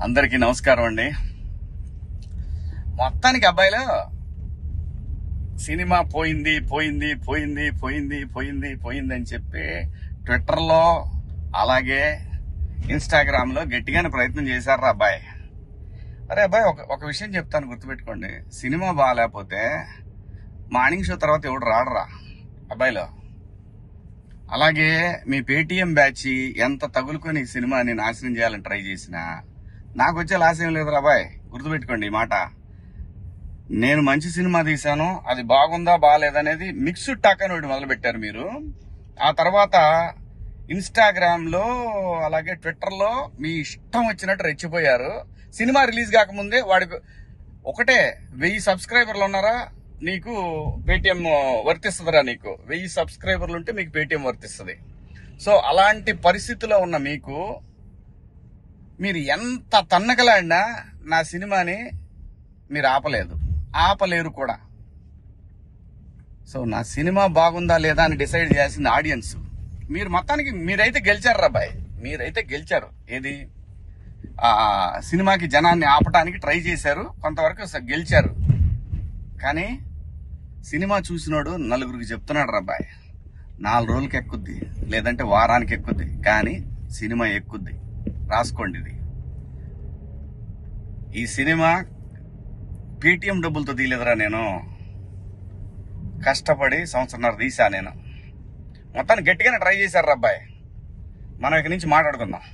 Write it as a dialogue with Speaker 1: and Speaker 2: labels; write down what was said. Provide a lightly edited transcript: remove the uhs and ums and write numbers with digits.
Speaker 1: అందరికీ నమస్కారం అండి. మొత్తానికి అబ్బాయిలు సినిమా పోయింది పోయింది పోయింది పోయింది పోయింది పోయింది అని చెప్పి ట్విట్టర్లో అలాగే ఇన్స్టాగ్రామ్లో గట్టిగానే ప్రయత్నం చేశారు అబ్బాయి. అరే అబ్బాయి, ఒక విషయం చెప్తాను, గుర్తుపెట్టుకోండి. సినిమా బాగాలేకపోతే మార్నింగ్ షో తర్వాత ఎవడు రాడరా అబ్బాయిలో. అలాగే మీ పేటీఎం బ్యాచ్ ఎంత తగులుకొని ఈ సినిమాని నాశనం చేయాలని ట్రై చేసినా నాకు వచ్చే లాస్ ఏం లేదు అబ్బాయి. గుర్తుపెట్టుకోండి ఈ మాట. నేను మంచి సినిమా తీశాను, అది బాగుందా బాగాలేదనేది మిక్స్డ్ టాక్ అని ఒకటి మొదలు పెట్టారు మీరు. ఆ తర్వాత ఇన్స్టాగ్రామ్లో అలాగే ట్విట్టర్లో మీ ఇష్టం వచ్చినట్టు రెచ్చిపోయారు. సినిమా రిలీజ్ కాకముందే వాడికి ఒకటే 1000 సబ్స్క్రైబర్లు ఉన్నారా నీకు పేటిఎం వర్తిస్తుందిరా, నీకు 1000 సబ్స్క్రైబర్లు ఉంటే మీకు పేటిఎం వర్తిస్తుంది. సో అలాంటి పరిస్థితిలో ఉన్న మీకు మీరు ఎంత తన్నకలాడినా నా సినిమాని మీరు ఆపలేరు కూడా. సో నా సినిమా బాగుందా లేదా అని డిసైడ్ చేయాల్సింది ఆడియన్స్. మీరు మొత్తానికి మీరైతే గెలిచారు రాబాయ్, మీరైతే గెలిచారు. ఏది సినిమాకి జనాన్ని ఆపటానికి ట్రై చేశారు, కొంతవరకు గెలిచారు. కానీ సినిమా చూసినోడు నలుగురికి చెప్తున్నాడు రాబాయ్, 4 రోజులకి ఎక్కుద్ది, లేదంటే వారానికి ఎక్కుద్ది, కానీ సినిమా ఎక్కుద్ది. రాసుకోండి ఇది. ఈ సినిమా పేటిఎం డబ్బులతో తీయలేదురా, నేను కష్టపడి 1.5 సంవత్సరం తీసా. నేను మొత్తాన్ని గట్టిగానే ట్రై చేశారు అబ్బాయి. మనం ఇక్కడి నుంచి మాట్లాడుకుందాం.